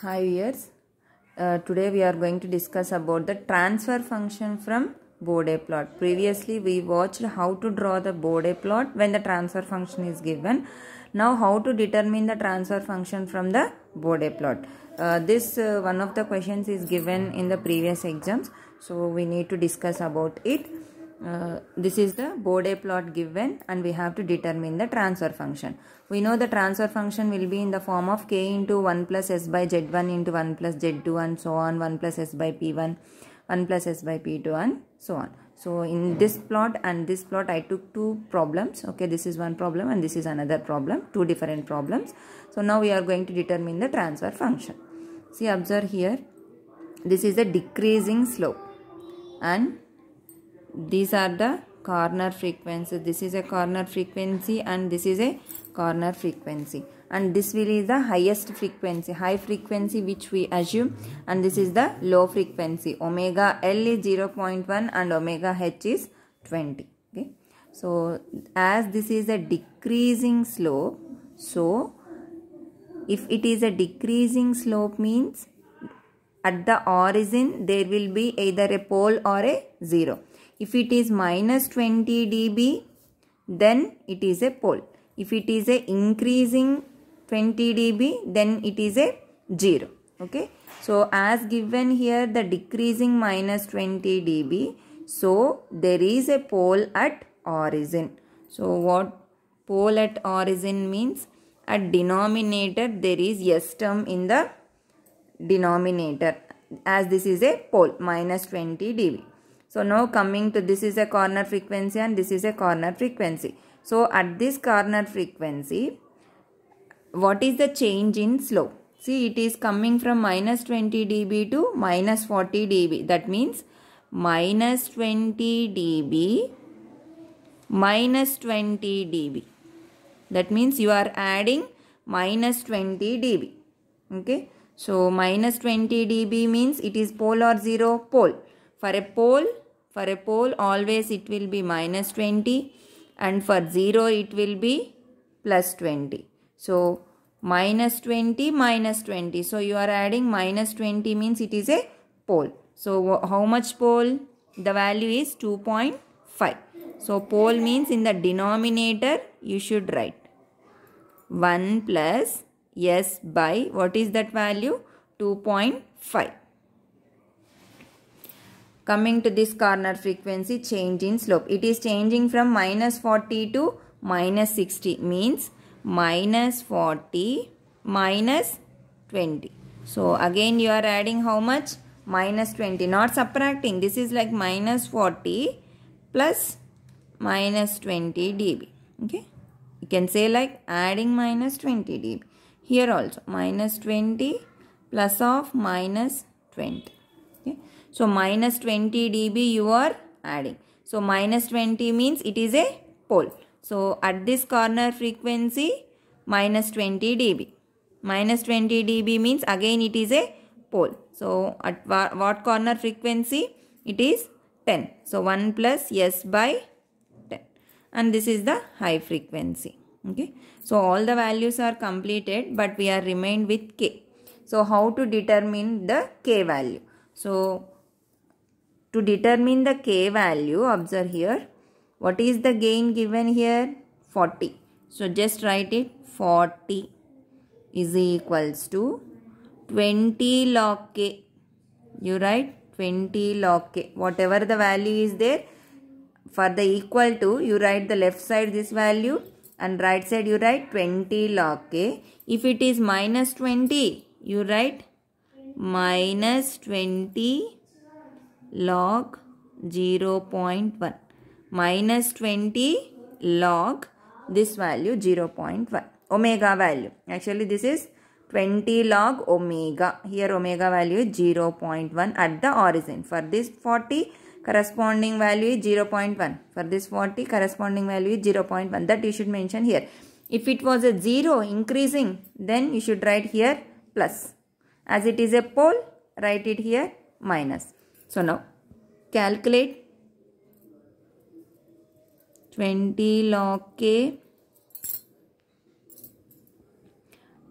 Hi viewers, today we are going to discuss about the transfer function from Bode plot. Previously we watched how to draw the Bode plot when the transfer function is given. Now how to determine the transfer function from the Bode plot. This one of the questions is given in the previous exams, so we need to discuss about it. This is the Bode plot given and we have to determine the transfer function. We know the transfer function will be in the form of k into 1 plus s by z1 into 1 plus z2 and so on, 1 plus s by p1, 1 plus s by p2 and so on. So in this plot and this plot I took two problems. Okay, this is one problem and this is another problem, two different problems. So now we are going to determine the transfer function. See, observe here, this is a decreasing slope and these are the corner frequencies. This is a corner frequency and this is a corner frequency, and this will is the highest frequency, high frequency which we assume, and this is the low frequency. Omega L is 0.1 and omega H is 20. Okay, so as this is a decreasing slope, so if it is a decreasing slope means at the origin there will be either a pole or a zero. If it is minus 20 dB, then it is a pole. If it is a increasing 20 dB, then it is a 0. Okay. So as given here the decreasing minus 20 dB, so there is a pole at origin. So what pole at origin means? At denominator there is S term in the denominator, as this is a pole minus 20 dB. So now coming to this is a corner frequency and this is a corner frequency. So at this corner frequency, what is the change in slope? See, it is coming from minus 20 dB to minus 40 dB. That means minus 20 dB minus 20 dB. That means you are adding minus 20 dB. Okay. So minus 20 dB means it is pole or zero? Pole. For a pole always it will be minus 20 and for 0 it will be plus 20. So minus 20 minus 20. So you are adding minus 20 means it is a pole. So how much pole? The value is 2.5. So pole means in the denominator you should write 1 plus s by, what is that value? 2.5. Coming to this corner frequency, change in slope. It is changing from minus 40 to minus 60, means minus 40 minus 20. So again you are adding how much? Minus 20, not subtracting. This is like minus 40 plus minus 20 dB. Okay, you can say like adding minus 20 dB. Here also minus 20 plus of minus 20. Okay. So minus 20 dB you are adding. So minus 20 means it is a pole. So at this corner frequency minus 20 dB. Minus 20 dB means again it is a pole. So at what corner frequency? It is 10. So 1 plus s by 10. And this is the high frequency. Okay. So all the values are completed, but we are remained with k. So how to determine the k value? So to determine the k value, observe here, what is the gain given here? 40. So just write it, 40 is equals to 20 log k. You write 20 log k. Whatever the value is there, for the equal to, you write the left side this value and right side you write 20 log k. If it is minus 20, you write minus 20 log 0.1. Minus 20 log this value 0.1. Omega value. Actually this is 20 log omega. Here omega value is 0.1 at the origin. For this 40, corresponding value is 0.1. For this 40, corresponding value is 0.1. That you should mention here. If it was a 0 increasing, then you should write here plus. As it is a pole, write it here minus. So now calculate 20 log k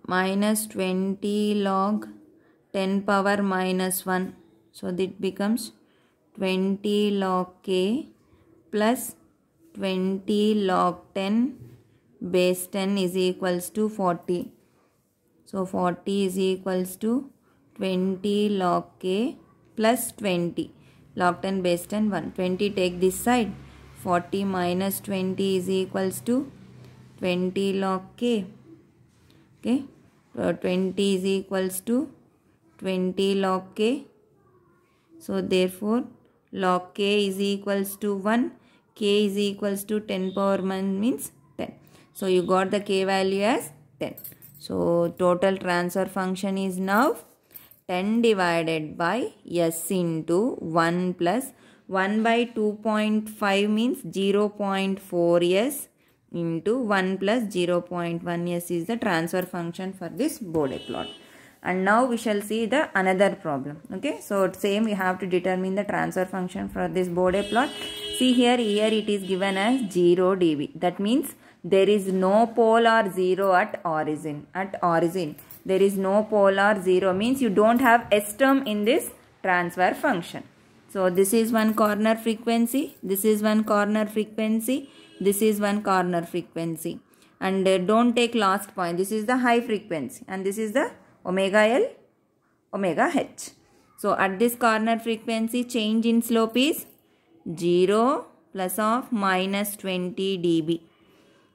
minus 20 log 10 power minus 1. So that becomes 20 log k plus 20 log 10 base 10 is equals to 40. So 40 is equals to 20 log k plus 20 log 10 base 10 1. 20 take this side. 40 minus 20 is equals to 20 log k. Okay. 20 is equals to 20 log k. So therefore log k is equals to 1. K is equals to 10 power 1 means 10. So you got the k value as 10. So total transfer function is now 10 divided by s into 1 plus 1 by 2.5 means 0.4s into 1 plus 0.1s is the transfer function for this Bode plot. And now we shall see the another problem. Okay, so same we have to determine the transfer function for this Bode plot. See here it is given as 0 dB. That means there is no pole or 0 at origin. At origin there is no pole or 0 means you don't have S term in this transfer function. So this is one corner frequency, this is one corner frequency, this is one corner frequency, and don't take last point. This is the high frequency and this is the omega L, omega H. So at this corner frequency change in slope is 0 plus of minus 20 dB.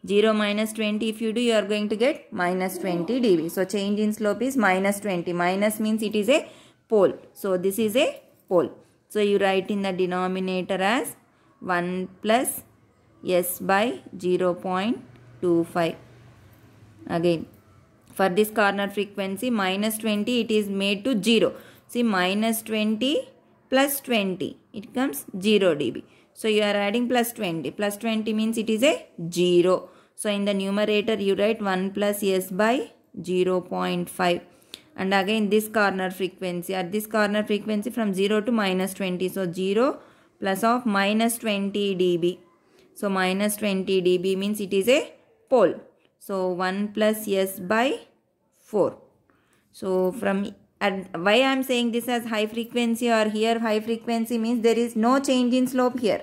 0 minus 20 if you do, you are going to get minus 20 dB. So change in slope is minus 20. Minus means it is a pole. So this is a pole. So you write in the denominator as 1 plus s by 0.25. Again, for this corner frequency minus 20 it is made to 0. See, minus 20 plus 20, it comes 0 dB. So you are adding plus 20. Plus 20 means it is a 0. So in the numerator you write 1 plus s by 0.5. And again this corner frequency, at this corner frequency from 0 to minus 20. So 0 plus of minus 20 dB. So minus 20 dB means it is a pole. So 1 plus s by 4. So from why I am saying this as high frequency, or here high frequency means there is no change in slope here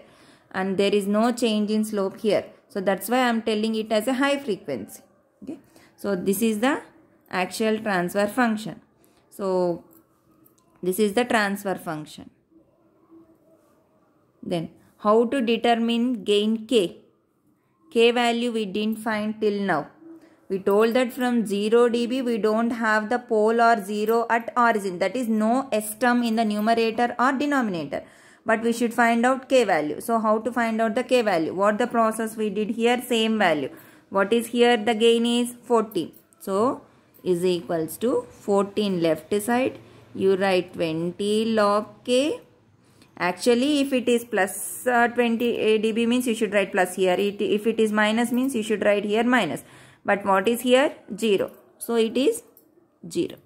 and there is no change in slope here. So that's why I am telling it as a high frequency. Okay. So this is the actual transfer function. So this is the transfer function. Then how to determine gain k? K value we didn't find till now. We told that from 0 dB we don't have the pole or 0 at origin. That is no S term in the numerator or denominator. But we should find out k value. So how to find out the k value? What the process we did here? Same value. What is here? The gain is 14. So is equals to 14 left side. You write 20 log k. Actually if it is plus 20 dB means you should write plus here. If it is minus means you should write here minus. But what is here? 0. So it is 0.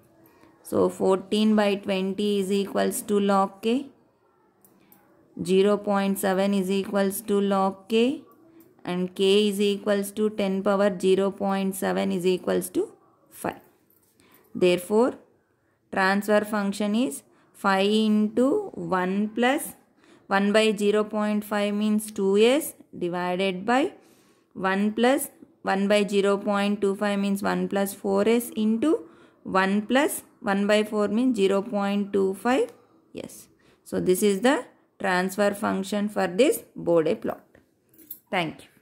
So 14 by 20 is equals to log k. 0.7 is equals to log k. And k is equals to 10 power 0.7 is equals to 5. Therefore, transfer function is 5 into 1 plus 1 by 0.5 means 2s divided by 1 plus 1 by 0.25 means 1 plus 4s into 1 plus 1 by 4 means 0.25. Yes. So this is the transfer function for this Bode plot. Thank you.